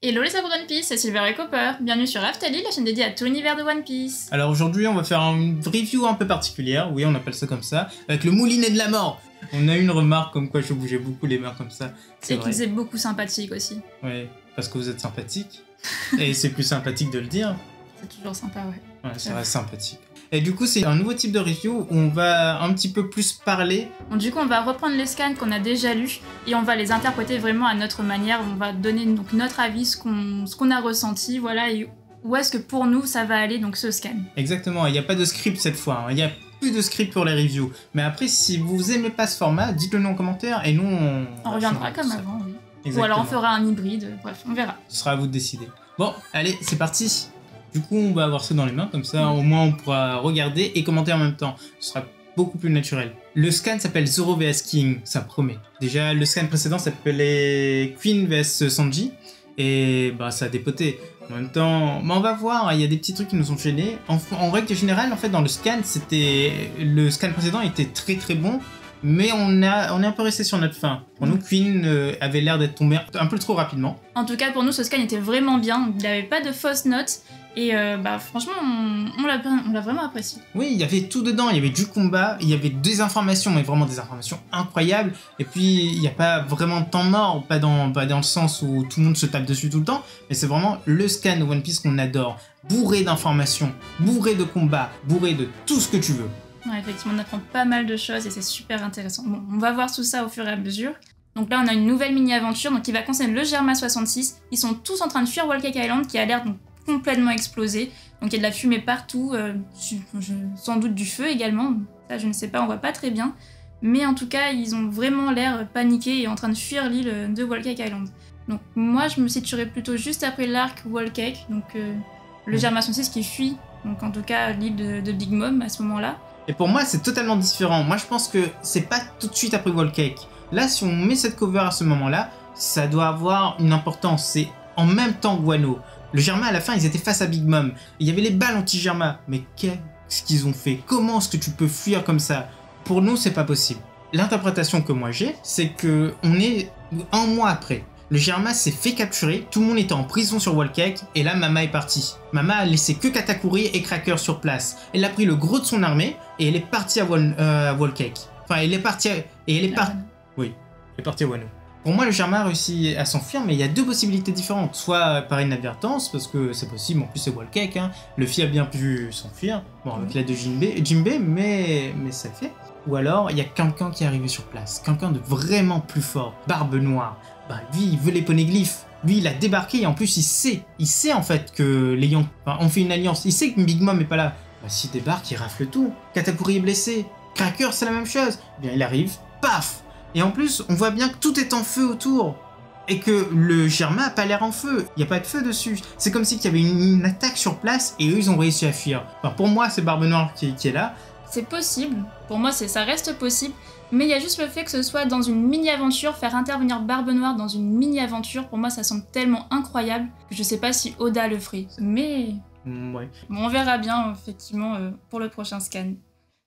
Hello les amoureux de One Piece, c'est Silver et Copper. Bienvenue sur Raftali, la chaîne dédiée à tout l'univers de One Piece. Alors aujourd'hui, on va faire une review un peu particulière, oui, on appelle ça comme ça, avec le moulinet de la mort. On a eu une remarque comme quoi je bougeais beaucoup les mains comme ça. Et qu'ils étaient beaucoup sympathiques aussi. Oui, parce que vous êtes sympathique. Et c'est plus sympathique de le dire. C'est toujours sympa, ouais. Ouais, c'est vrai, sympathique. Et du coup, c'est un nouveau type de review où on va un petit peu plus parler. Bon, du coup, on va reprendre les scans qu'on a déjà lus et on va les interpréter vraiment à notre manière. On va donner donc notre avis, ce qu'on a ressenti, voilà, et où est-ce que pour nous ça va aller, donc ce scan. Exactement, il n'y a pas de script cette fois, hein. Il n'y a plus de script pour les reviews. Mais après, si vous aimez pas ce format, dites-le nous en commentaire et nous on reviendra comme avant, oui. Exactement. Ou alors on fera un hybride, bref, on verra. Ce sera à vous de décider. Bon, allez, c'est parti. Du coup, on va avoir ça dans les mains, comme ça, au moins on pourra regarder et commenter en même temps. Ce sera beaucoup plus naturel. Le scan s'appelle Zoro vs King, ça promet. Déjà, le scan précédent s'appelait Queen vs Sanji, et bah ça a dépoté. En même temps, bah, on va voir, il y a des petits trucs qui nous ont gênés. En règle générale, en fait, dans le scan précédent était très très bon, mais on est un peu resté sur notre fin. Pour nous, Queen avait l'air d'être tombé un peu trop rapidement. En tout cas, pour nous, ce scan était vraiment bien. Il n'avait pas de fausses notes. Et bah franchement, on l'a vraiment apprécié. Oui, il y avait tout dedans, il y avait du combat, il y avait des informations, mais vraiment des informations incroyables. Et puis, il n'y a pas vraiment de temps mort, pas dans le sens où tout le monde se tape dessus tout le temps, mais c'est vraiment le scan de One Piece qu'on adore. Bourré d'informations, bourré de combats, bourré de tout ce que tu veux. Ouais, effectivement, on apprend pas mal de choses et c'est super intéressant. Bon, on va voir tout ça au fur et à mesure. Donc là, on a une nouvelle mini-aventure donc qui va concerner le Germa 66. Ils sont tous en train de fuir Whole Cake Island qui a l'air donc complètement explosé. Donc il y a de la fumée partout, sans doute du feu également. Ça, je ne sais pas, on voit pas très bien. Mais en tout cas, ils ont vraiment l'air paniqués et en train de fuir l'île de Whole Cake Island. Donc moi, je me situerais plutôt juste après l'arc Whole Cake, donc le Germa 66 qui fuit, donc en tout cas l'île de Big Mom à ce moment-là. Et pour moi, c'est totalement différent. Moi, je pense que c'est pas tout de suite après Whole Cake. Là, si on met cette cover à ce moment-là, ça doit avoir une importance. C'est en même temps que Wano. Le Germa, à la fin, ils étaient face à Big Mom. Il y avait les balles anti-Germa. Mais qu'est-ce qu'ils ont fait? Comment est-ce que tu peux fuir comme ça? Pour nous, c'est pas possible. L'interprétation que moi j'ai, c'est que on est un mois après. Le Germa s'est fait capturer, tout le monde était en prison sur Whole Cake, et là Mama est partie. Mama a laissé que Katakuri et Cracker sur place. Elle a pris le gros de son armée, et elle est partie à Whole Cake. Enfin, elle est partie à... Oui, elle est partie à Wano. Pour moi, le Germa a réussi à s'enfuir, mais il y a deux possibilités différentes. Soit par inadvertance, parce que c'est possible, en plus c'est Whole Cake, hein. Luffy a bien pu s'enfuir, bon, avec l'aide de Jinbei, mais ça le fait. Ou alors, il y a quelqu'un qui est arrivé sur place, quelqu'un de vraiment plus fort, Barbe Noire. Bah, lui, il veut les poneglyphes. Lui, il a débarqué, et en plus, il sait en fait que les Yankees ont fait une alliance. Il sait que Big Mom est pas là. Bah, s'il débarque, il rafle tout. Katakuri est blessé. Cracker, c'est la même chose. Eh bien, il arrive, paf! Et en plus, on voit bien que tout est en feu autour. Et que le Germa a pas l'air en feu. Il n'y a pas de feu dessus. C'est comme s'il y avait une attaque sur place et eux, ils ont réussi à fuir. Enfin, pour moi, c'est Barbe Noire qui est là. C'est possible. Pour moi, ça reste possible. Mais il y a juste le fait que ce soit dans une mini-aventure, faire intervenir Barbe Noire dans une mini-aventure, pour moi, ça semble tellement incroyable que je sais pas si Oda le ferait. Mais... ouais. Bon, on verra bien, effectivement, pour le prochain scan.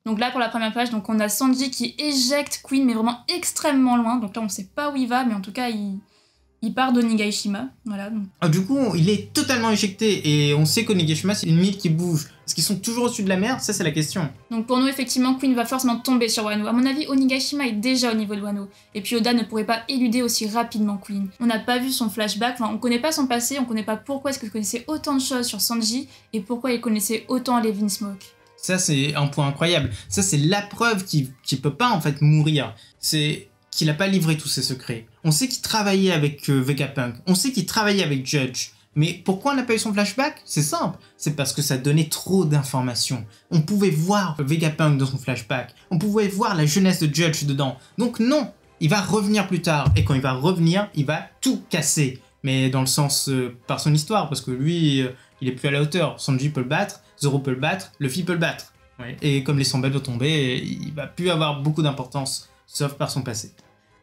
Donc là, pour la première page, donc on a Sanji qui éjecte Queen, mais vraiment extrêmement loin. Donc là, on sait pas où il va, mais en tout cas, il part d'Onigashima. Voilà. Donc. Ah, du coup, il est totalement éjecté, et on sait qu'Onigashima, c'est une île qui bouge. Est-ce qu'ils sont toujours au-dessus de la mer? Ça, c'est la question. Donc pour nous, effectivement, Queen va forcément tomber sur Wano. À mon avis, Onigashima est déjà au niveau de Wano. Et puis Oda ne pourrait pas éluder aussi rapidement Queen. On n'a pas vu son flashback, enfin, on connaît pas son passé, on connaît pas pourquoi est-ce qu'il connaissait autant de choses sur Sanji, et pourquoi il connaissait autant les Vinsmoke. Ça, c'est un point incroyable. Ça, c'est la preuve qu'il peut pas, en fait, mourir. C'est qu'il a pas livré tous ses secrets. On sait qu'il travaillait avec Vegapunk. On sait qu'il travaillait avec Judge. Mais pourquoi on n'a pas eu son flashback? C'est simple. C'est parce que ça donnait trop d'informations. On pouvait voir Vegapunk dans son flashback. On pouvait voir la jeunesse de Judge dedans. Donc non, il va revenir plus tard. Et quand il va revenir, il va tout casser. Mais dans le sens par son histoire. Parce que lui, il est plus à la hauteur. Sanji peut le battre. Zoro peut le battre, Luffy peut le battre. Ouais. Et comme les 100 balles vont tomber, il va plus avoir beaucoup d'importance, sauf par son passé.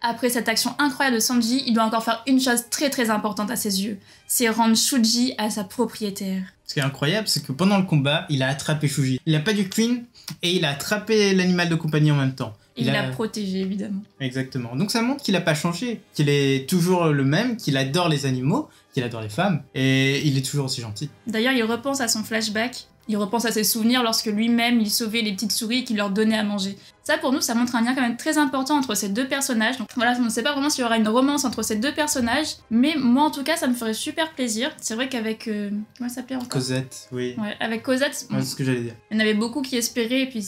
Après cette action incroyable de Sanji, il doit encore faire une chose très très importante à ses yeux, c'est rendre Shuji à sa propriétaire. Ce qui est incroyable, c'est que pendant le combat, il a attrapé Shuji. Il a pas du Queen, et il a attrapé l'animal de compagnie en même temps. Et il l'a protégé, évidemment. Exactement. Donc ça montre qu'il n'a pas changé, qu'il est toujours le même, qu'il adore les animaux, qu'il adore les femmes, et il est toujours aussi gentil. D'ailleurs, il repense à son flashback, il repense à ses souvenirs lorsque lui-même, il sauvait les petites souris et qu'il leur donnait à manger. Ça, pour nous, ça montre un lien quand même très important entre ces deux personnages. Donc voilà, on ne sait pas vraiment s'il y aura une romance entre ces deux personnages, mais moi, en tout cas, ça me ferait super plaisir. C'est vrai qu'avec... comment elle s'appelait encore ? Cosette, oui. Ouais, avec Cosette, Ouais, c'est ce que j'allais dire. il y en avait beaucoup qui espéraient, et puis...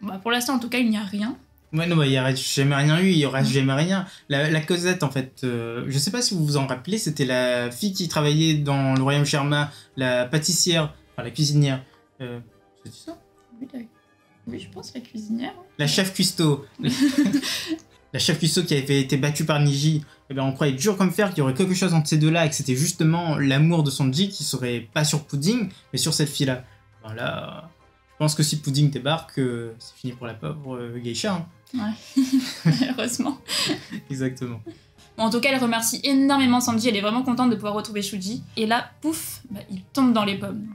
Bah, pour l'instant, en tout cas, il n'y a rien. Ouais, non, bah, il n'y aurait jamais rien eu, il n'y aura jamais rien. La Cosette, en fait, je sais pas si vous vous en rappelez, c'était la fille qui travaillait dans le royaume Germain, la pâtissière, enfin la cuisinière. C'est ça ? Oui, je pense la cuisinière. La chef cuistot. La chef cuistot qui avait été battue par Niji. Eh ben, on croyait dur comme fer qu'il y aurait quelque chose entre ces deux-là et que c'était justement l'amour de Sanji qui serait pas sur Pudding, mais sur cette fille-là. Ben là, je pense que si Pudding débarque, c'est fini pour la pauvre geisha. Hein. Ouais, heureusement. Exactement. Bon, en tout cas, elle remercie énormément Sanji, elle est vraiment contente de pouvoir retrouver Shuji. Et là, pouf, bah, il tombe dans les pommes.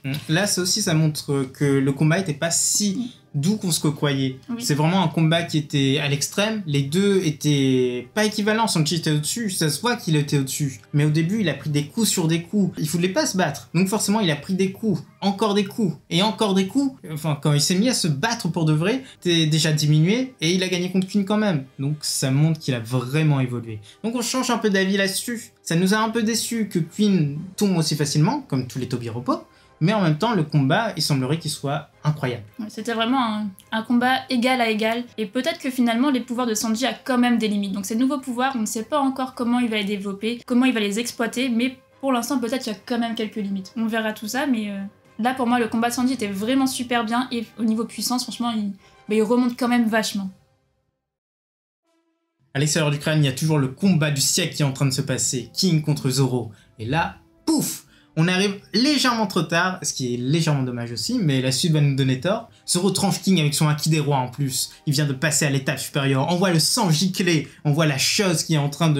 Donc, Là, ça aussi, ça montre que le combat était pas si doux qu'on se croyait. Oui. C'est vraiment un combat qui était à l'extrême. Les deux étaient pas équivalents. Sanji était au-dessus, ça se voit qu'il était au-dessus. Mais au début, il a pris des coups sur des coups. Il voulait pas se battre. Donc forcément, il a pris des coups, encore des coups, et encore des coups. Enfin, quand il s'est mis à se battre pour de vrai, c'était déjà diminué, et il a gagné contre Queen quand même. Donc ça montre qu'il a vraiment évolué. Donc on change un peu d'avis là-dessus. Ça nous a un peu déçu que Queen tombe aussi facilement, comme tous les Tobiropo. Mais en même temps, le combat, il semblerait qu'il soit incroyable. C'était vraiment un combat égal à égal. Et peut-être que finalement, les pouvoirs de Sanji a quand même des limites. Donc ces nouveaux pouvoirs, on ne sait pas encore comment il va les développer, comment il va les exploiter, mais pour l'instant, peut-être qu'il y a quand même quelques limites. On verra tout ça, mais là, pour moi, le combat de Sanji était vraiment super bien. Et au niveau puissance, franchement, il remonte quand même vachement. À l'extérieur du crâne, il y a toujours le combat du siècle qui est en train de se passer. King contre Zoro. Et là, pouf! On arrive légèrement trop tard, ce qui est légèrement dommage aussi, mais la suite va nous donner tort. Zoro tranche King avec son Haki des rois en plus. Il vient de passer à l'étape supérieure. On voit le sang gicler, on voit la chose qui est en train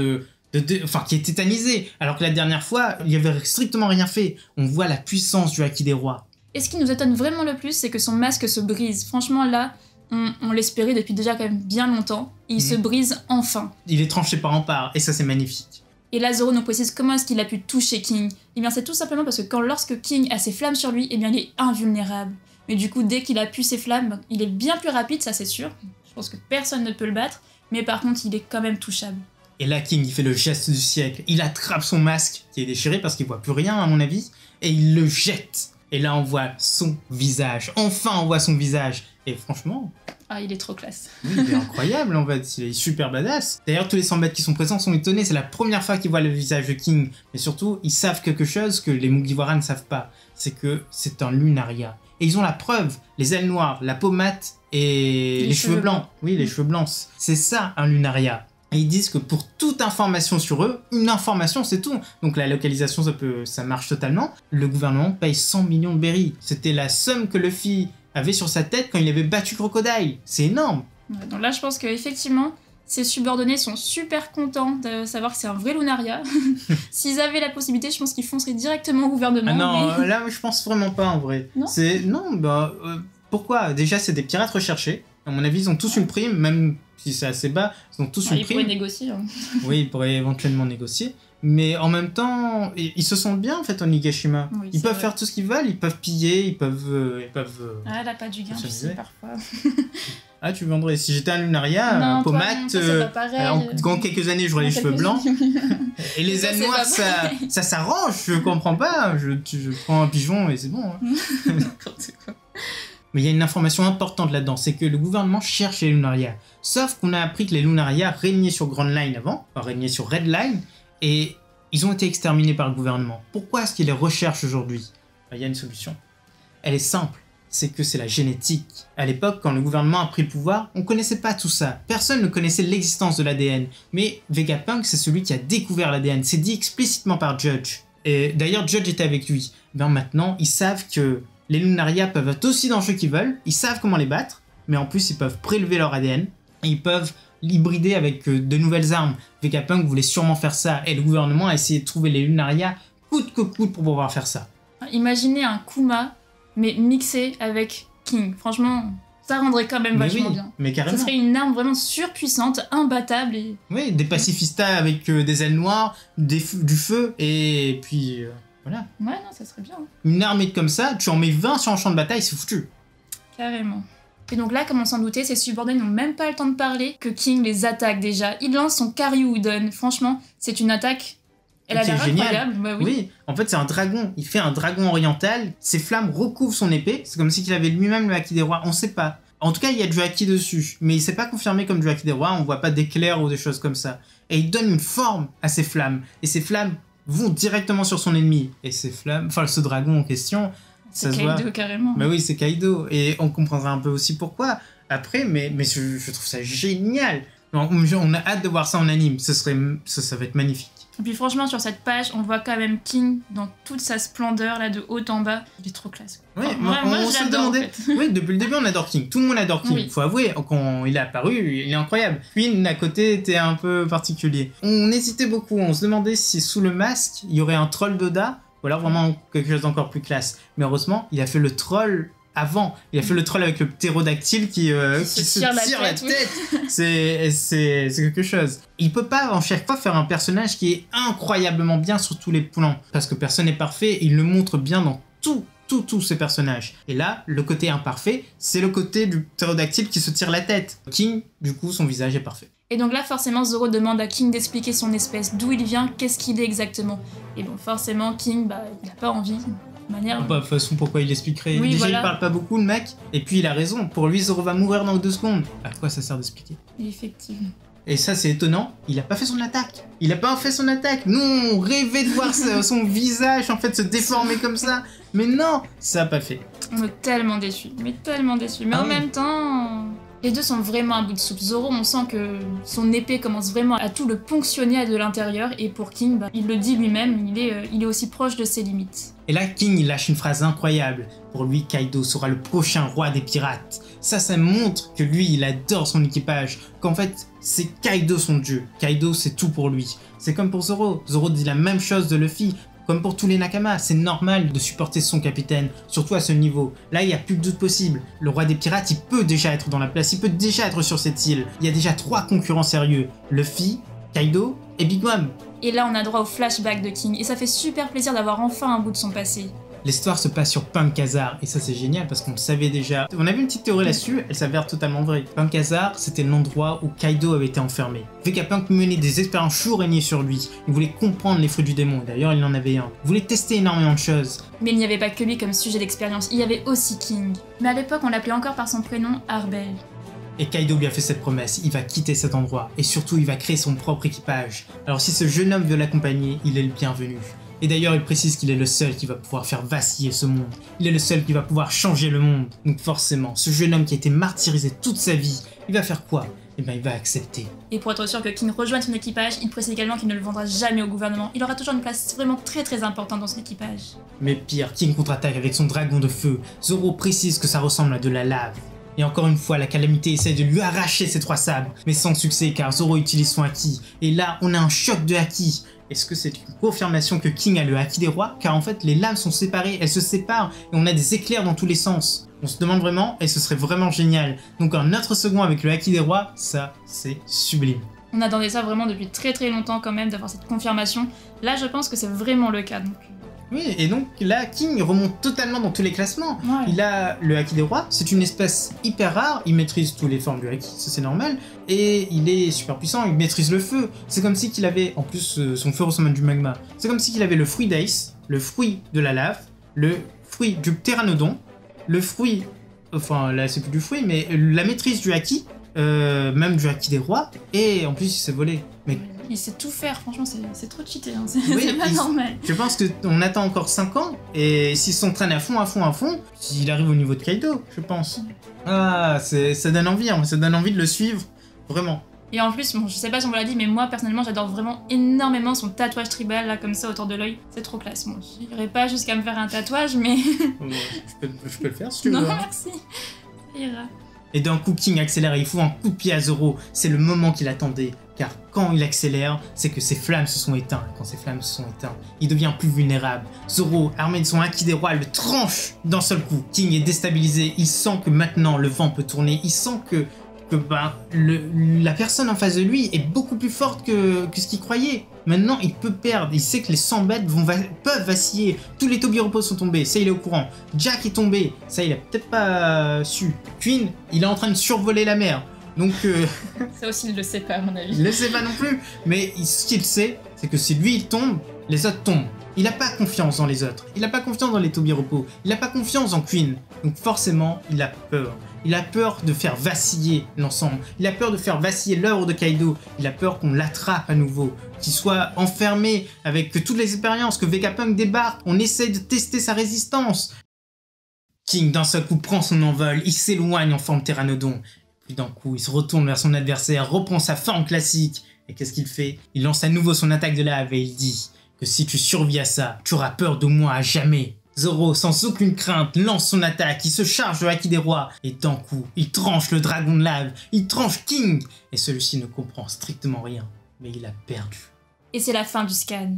enfin, qui est tétanisée. Alors que la dernière fois, il y avait strictement rien fait. On voit la puissance du Haki des rois. Et ce qui nous étonne vraiment le plus, c'est que son masque se brise. Franchement, là, on l'espérait depuis déjà quand même bien longtemps. Et il se brise enfin. Il est tranché part en part, et ça c'est magnifique. Et là, Zoro nous précise comment est-ce qu'il a pu toucher King. Eh bien, c'est tout simplement parce que lorsque King a ses flammes sur lui, eh bien, il est invulnérable. Mais du coup, dès qu'il a pu ses flammes, il est bien plus rapide, ça c'est sûr. Je pense que personne ne peut le battre. Mais par contre, il est quand même touchable. Et là, King, il fait le geste du siècle. Il attrape son masque, qui est déchiré parce qu'il voit plus rien, à mon avis, et il le jette. Et là, on voit son visage. Enfin, on voit son visage. Et franchement... Ah, il est trop classe. Oui, il est incroyable en fait, il est super badass. D'ailleurs, tous les 100 bêtes qui sont présents sont étonnés, c'est la première fois qu'ils voient le visage de King. Mais surtout, ils savent quelque chose que les Mugiwara ne savent pas. C'est que c'est un Lunaria. Et ils ont la preuve, les ailes noires, la peau mate et les cheveux blancs. Oui, les cheveux blancs. C'est ça un Lunaria. Et ils disent que pour toute information sur eux, une information c'est tout. Donc la localisation ça marche totalement. Le gouvernement paye 100 millions de berries. C'était la somme que Luffy avait sur sa tête quand il avait battu Crocodile. C'est énorme. Ouais, donc là je pense qu'effectivement, ses subordonnés sont super contents de savoir que c'est un vrai Lunaria. S'ils avaient la possibilité, je pense qu'ils fonceraient directement au gouvernement. Ah non, là je pense vraiment pas en vrai. Non, pourquoi ? Déjà c'est des pirates recherchés. À mon avis, ils ont tous une prime, même si c'est assez bas, ils ont tous une prime. Ils pourraient négocier. Hein. Oui, ils pourraient éventuellement négocier. Mais en même temps, ils se sentent bien en fait en Nigashima. Oui, ils peuvent faire tout ce qu'ils veulent, ils peuvent piller, ils peuvent ah, là, pas du gain, je sais, parfois. Ah, tu vendrais. Si j'étais un Lunaria, pommade, dans quelques années, j'aurais les cheveux blancs. Et les ailes noires, ça s'arrange, je comprends pas. Je prends un pigeon et c'est bon. Hein. N'importe quoi. Mais il y a une information importante là-dedans, c'est que le gouvernement cherche les Lunaria. Sauf qu'on a appris que les Lunaria régnaient sur Grand Line avant, enfin régnaient sur Red Line, et ils ont été exterminés par le gouvernement. Pourquoi est-ce qu'ils les recherchent aujourd'hui ? Il y a une solution. Elle est simple, c'est que c'est la génétique. À l'époque, quand le gouvernement a pris le pouvoir, on connaissait pas tout ça. Personne ne connaissait l'existence de l'ADN. Mais Vegapunk, c'est celui qui a découvert l'ADN. C'est dit explicitement par Judge. Et d'ailleurs, Judge était avec lui. Ben maintenant, ils savent que les Lunaria peuvent être aussi dangereux qu'ils veulent, ils savent comment les battre, mais en plus ils peuvent prélever leur ADN, et ils peuvent l'hybrider avec de nouvelles armes. Vegapunk voulait sûrement faire ça, et le gouvernement a essayé de trouver les Lunaria coûte que coûte pour pouvoir faire ça. Imaginez un Kuma, mais mixé avec King. Franchement, ça rendrait quand même Mais vachement oui, bien. mais Ça carrément. serait une arme vraiment surpuissante, imbattable et... Oui, des pacifistas avec des ailes noires, du feu, et puis voilà. Ouais, non, ça serait bien. Hein. Une armée comme ça, tu en mets 20 sur un champ de bataille, c'est foutu. Carrément. Et donc là, comme on s'en doutait, ses subordonnés n'ont même pas le temps de parler que King les attaque déjà. Il lance son Karyuudon. Franchement, c'est une attaque... Elle a C'est l'air génial. incroyable. Bah oui. Oui, en fait c'est un dragon, il fait un dragon oriental, ses flammes recouvrent son épée, c'est comme si il avait lui-même le haki des rois, on sait pas. En tout cas il y a du haki dessus, mais il s'est pas confirmé comme du haki des rois, on voit pas d'éclairs ou des choses comme ça. Et il donne une forme à ses flammes, et ces flammes vont directement sur son ennemi. Et ces flammes, enfin ce dragon en question, ça C'est se voit. Kaido, carrément. Bah oui c'est Kaido, et on comprendra un peu aussi pourquoi après, mais je trouve ça génial. On a hâte de voir ça en anime, ça va être magnifique. Et puis franchement, sur cette page, on voit quand même King dans toute sa splendeur, là, de haut en bas. Il est trop classe. Oui, Enfin, moi, on je se l'adore, en demandait. fait. Oui, depuis le début, on adore King. Tout le monde adore King. Oui. Faut avouer, quand il est apparu, il est incroyable. Queen, à côté, était un peu particulier. On hésitait beaucoup. On se demandait si sous le masque, il y aurait un troll d'Oda, ou alors vraiment quelque chose d'encore plus classe. Mais heureusement, il a fait le troll avant. Il a fait le troll avec le ptérodactyle qui se tire la tête. oui. C'est quelque chose. Il peut pas en chaque fois faire un personnage qui est incroyablement bien sur tous les plans. Parce que personne n'est parfait, il le montre bien dans tous ces personnages. Et là, le côté imparfait, c'est le côté du ptérodactyle qui se tire la tête. King, du coup, son visage est parfait. Et donc là, forcément, Zoro demande à King d'expliquer son espèce, d'où il vient, qu'est-ce qu'il est exactement. Et bon, forcément, King, bah, il a pas envie. De manière... Bah, de toute façon, pourquoi il expliquerait? Oui, Déjà, voilà. il parle pas beaucoup, le mec. Et puis, il a raison. Pour lui, Zoro va mourir dans 2 secondes. À quoi ça sert d'expliquer? Effectivement. Et ça, c'est étonnant. Il a pas fait son attaque. Il a pas fait son attaque. Nous, on rêvait de voir son visage, en fait, se déformer comme ça. Mais non, ça a pas fait. On est tellement déçus, mais tellement déçus. Mais Ah en oui. même temps, les deux sont vraiment à bout de soupe. Zoro, on sent que son épée commence vraiment à tout le ponctionner de l'intérieur. Et pour King, bah, il le dit lui-même, il est aussi proche de ses limites. Et là, King, il lâche une phrase incroyable. Pour lui, Kaido sera le prochain roi des pirates. Ça montre que lui, il adore son équipage. Qu'en fait, c'est Kaido son dieu. Kaido, c'est tout pour lui. C'est comme pour Zoro. Zoro dit la même chose de Luffy. Comme pour tous les Nakama, c'est normal de supporter son capitaine, surtout à ce niveau. Là, il n'y a plus de doute possible. Le roi des pirates, il peut déjà être dans la place, il peut déjà être sur cette île. Il y a déjà 3 concurrents sérieux. Luffy, Kaido et Big Mom. Et là, on a droit au flashback de King. Et ça fait super plaisir d'avoir enfin un bout de son passé. L'histoire se passe sur Punk Hazard, et ça c'est génial parce qu'on le savait déjà. On avait une petite théorie là-dessus, elle s'avère totalement vraie. Punk Hazard, c'était l'endroit où Kaido avait été enfermé. Vegapunk menait des expériences chou-régnées sur lui. Il voulait comprendre les fruits du démon, d'ailleurs il en avait un. Il voulait tester énormément de choses. Mais il n'y avait pas que lui comme sujet d'expérience, il y avait aussi King. Mais à l'époque, on l'appelait encore par son prénom, Arbel. Et Kaido lui a fait cette promesse, il va quitter cet endroit, et surtout il va créer son propre équipage. Alors si ce jeune homme veut l'accompagner, il est le bienvenu. Et d'ailleurs, il précise qu'il est le seul qui va pouvoir faire vaciller ce monde. Il est le seul qui va pouvoir changer le monde. Donc forcément, ce jeune homme qui a été martyrisé toute sa vie, il va faire quoi? Eh ben, il va accepter. Et pour être sûr que King rejoigne son équipage, il précise également qu'il ne le vendra jamais au gouvernement. Il aura toujours une place vraiment très importante dans son équipage. Mais pire, King contre-attaque avec son dragon de feu. Zoro précise que ça ressemble à de la lave. Et encore une fois, la calamité essaie de lui arracher ses 3 sabres, mais sans succès car Zoro utilise son haki. Et là, on a un choc de haki. Est-ce que c'est une confirmation que King a le haki des rois? Car en fait, les lames sont séparées, elles se séparent, et on a des éclairs dans tous les sens. On se demande vraiment, et ce serait vraiment génial. Donc un autre second avec le haki des rois, ça, c'est sublime. On attendait ça vraiment depuis très longtemps quand même, d'avoir cette confirmation. Là, je pense que c'est vraiment le cas. Donc... Oui, et donc là, King remonte totalement dans tous les classements. Ouais. Il a le haki des rois, c'est une espèce hyper rare, il maîtrise toutes les formes du haki, ça c'est normal, et il est super puissant, il maîtrise le feu. C'est comme si qu'il avait, en plus son feu ressemble à du magma, c'est comme si qu'il avait le fruit d'Ace, le fruit de la lave, le fruit du pteranodon, le fruit, enfin là c'est plus du fruit, mais la maîtrise du haki, même du haki des rois, et en plus il s'est volé. Mais Il sait tout faire, franchement, c'est trop cheaté, hein. Oui, C'est pas normal. je pense qu'on attend encore 5 ans, et s'il s'entraîne à fond, il arrive au niveau de Kaido, je pense. Ah, ça donne envie, hein, ça donne envie de le suivre, vraiment. Et en plus, bon, je sais pas si on vous l'a dit, mais moi personnellement j'adore vraiment énormément son tatouage tribal là comme ça autour de l'œil. C'est trop classe. Bon, j'irai pas jusqu'à me faire un tatouage, mais Je peux le faire si tu veux. non hein. merci. Ça ira. Et d'un coup, King accélère et il fout un coup de pied à Zoro. C'est le moment qu'il attendait. Car quand il accélère, c'est que ses flammes se sont éteintes. Quand ses flammes se sont éteintes, il devient plus vulnérable. Zoro, armé de son Haki des rois, le tranche d'un seul coup. King est déstabilisé. Il sent que maintenant le vent peut tourner. Il sent que la personne en face de lui est beaucoup plus forte que ce qu'il croyait. Maintenant, il peut perdre. Il sait que les 100 bêtes peuvent vaciller. Tous les Tobiropos sont tombés. Ça, il est au courant. Jack est tombé. Ça, il a peut-être pas su. Queen, il est en train de survoler la mer. Donc... Ça aussi, il le sait pas, à mon avis. Il le sait pas non plus. Mais ce qu'il sait, c'est que si lui, il tombe, les autres tombent. Il n'a pas confiance dans les autres. Il n'a pas confiance dans les Tobiropos. Il n'a pas confiance en Queen. Donc forcément, il a peur. Il a peur de faire vaciller l'ensemble. Il a peur de faire vaciller l'œuvre de Kaido. Il a peur qu'on l'attrape à nouveau. Qu'il soit enfermé avec toutes les expériences, que Vegapunk débarque. On essaie de tester sa résistance. King, d'un seul coup, prend son envol. Il s'éloigne en forme pteranodon. Puis d'un coup, il se retourne vers son adversaire, reprend sa forme classique. Et qu'est-ce qu'il fait? Il lance à nouveau son attaque de lave et il dit que si tu survis à ça, tu auras peur de moi à jamais. Zoro, sans aucune crainte, lance son attaque, il se charge de Haki des rois, et d'un coup, il tranche le dragon de lave, il tranche King, et celui-ci ne comprend strictement rien, mais il a perdu. Et c'est la fin du scan.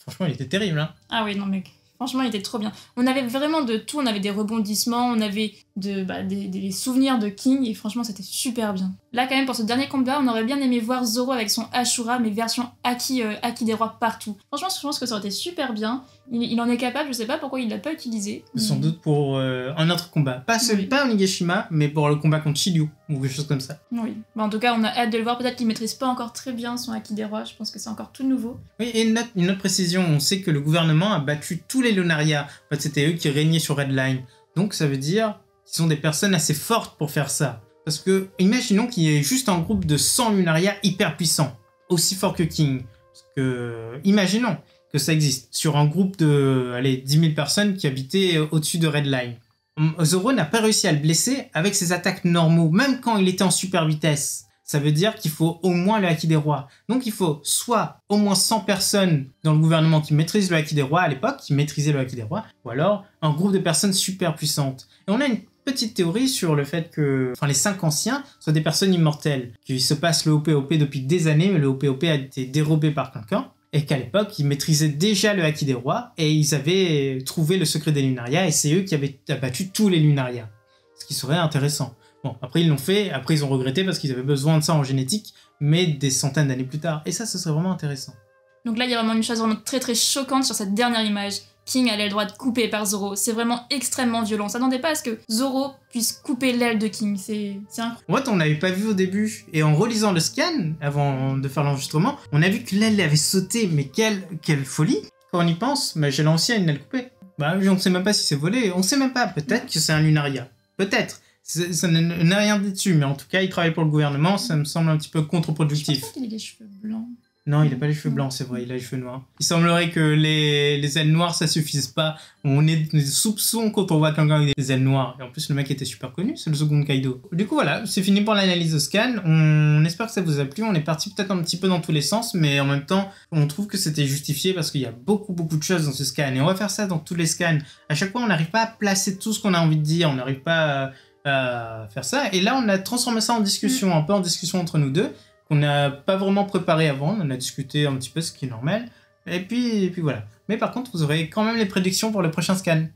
Franchement, il était terrible, hein. Ah oui, non mais franchement, il était trop bien. On avait vraiment de tout, on avait des rebondissements, on avait des souvenirs de King, et franchement, c'était super bien. Là, quand même, pour ce dernier combat, on aurait bien aimé voir Zoro avec son Ashura, mais version Haki des rois partout. Franchement, je pense que ça aurait été super bien. Il en est capable, je sais pas pourquoi il l'a pas utilisé. Sans doute pour un autre combat. Pas Onigashima, mais pour le combat contre Shiryu, ou quelque chose comme ça. Oui. En tout cas, on a hâte de le voir. Peut-être qu'il maîtrise pas encore très bien son Haki des rois. Je pense que c'est encore tout nouveau. Oui, et une autre précision, on sait que le gouvernement a battu tous les Lunaria. En fait, c'était eux qui régnaient sur Red Line. Donc ça veut dire qu'ils sont des personnes assez fortes pour faire ça. Parce que, imaginons qu'il y ait juste un groupe de 100 Lunaria hyper puissants, aussi forts que King. Parce que, imaginons que ça existe, sur un groupe de 10 000 personnes qui habitaient au-dessus de Red Line. Zoro n'a pas réussi à le blesser avec ses attaques normaux, même quand il était en super vitesse. Ça veut dire qu'il faut au moins le Haki des rois. Donc il faut soit au moins 100 personnes dans le gouvernement qui maîtrisent le Haki des rois à l'époque, qui maîtrisaient le Haki des rois, ou alors un groupe de personnes super puissantes. Et on a une petite théorie sur le fait que les 5 anciens soient des personnes immortelles, qui se passent le OPOP depuis des années, mais le OPOP a été dérobé par quelqu'un, et qu'à l'époque, ils maîtrisaient déjà le Haki des rois, et ils avaient trouvé le secret des Lunaria, et c'est eux qui avaient abattu tous les Lunaria. Ce qui serait intéressant. Bon, après ils l'ont fait, après ils ont regretté parce qu'ils avaient besoin de ça en génétique, mais des centaines d'années plus tard. Et ça, ce serait vraiment intéressant. Donc là, il y a vraiment une chose vraiment très très choquante sur cette dernière image. King a l'aile droite coupée par Zoro. C'est vraiment extrêmement violent. On s'attendait pas à ce que Zoro puisse couper l'aile de King. C'est incroyable. En fait, on l'avait pas vu au début. Et en relisant le scan, avant de faire l'enregistrement, on a vu que l'aile avait sauté. Mais quelle folie! Quand on y pense, j'ai l'ancienne, une aile coupée. On ne sait même pas si c'est volé. On sait même pas. Peut-être que c'est un Lunaria. Peut-être. Ça n'a rien dit dessus. Mais en tout cas, il travaille pour le gouvernement. Ça me semble un petit peu contre-productif. Je pense qu'il a les cheveux blancs. Non, il n'a pas les cheveux blancs, c'est vrai, il a les cheveux noirs. Il semblerait que les ailes noires, ça suffise pas. On est des soupçons quand on voit quelqu'un avec des ailes noires. Et en plus, le mec était super connu, c'est le second Kaido. Du coup, voilà, c'est fini pour l'analyse de scan. On espère que ça vous a plu. On est parti peut-être un petit peu dans tous les sens, mais en même temps, on trouve que c'était justifié parce qu'il y a beaucoup de choses dans ce scan. Et on va faire ça dans tous les scans. À chaque fois, on n'arrive pas à placer tout ce qu'on a envie de dire. On n'arrive pas à faire ça. Et là, on a transformé ça en discussion, un peu en discussion entre nous deux, qu'on n'a pas vraiment préparé avant, on en a discuté un petit peu, ce qui est normal, et puis voilà. Mais par contre, vous aurez quand même les prédictions pour le prochain scan.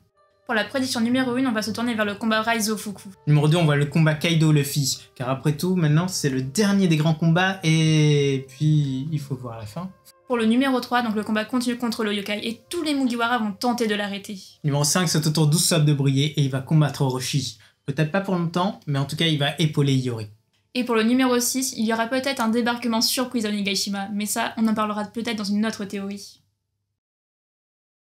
Pour la prédiction numéro 1, on va se tourner vers le combat Raizo Fuku. Numéro 2, on voit le combat Kaido-Luffy, car après tout, maintenant, c'est le dernier des grands combats, et puis il faut voir la fin. Pour le numéro 3, donc le combat continue contre le yokai, et tous les Mugiwara vont tenter de l'arrêter. Numéro 5, c'est au tour d'Usopp de briller, et il va combattre Orochi. Peut-être pas pour longtemps, mais en tout cas, il va épauler Iori. Et pour le numéro 6, il y aura peut-être un débarquement surprise à Onigashima, mais ça, on en parlera peut-être dans une autre théorie.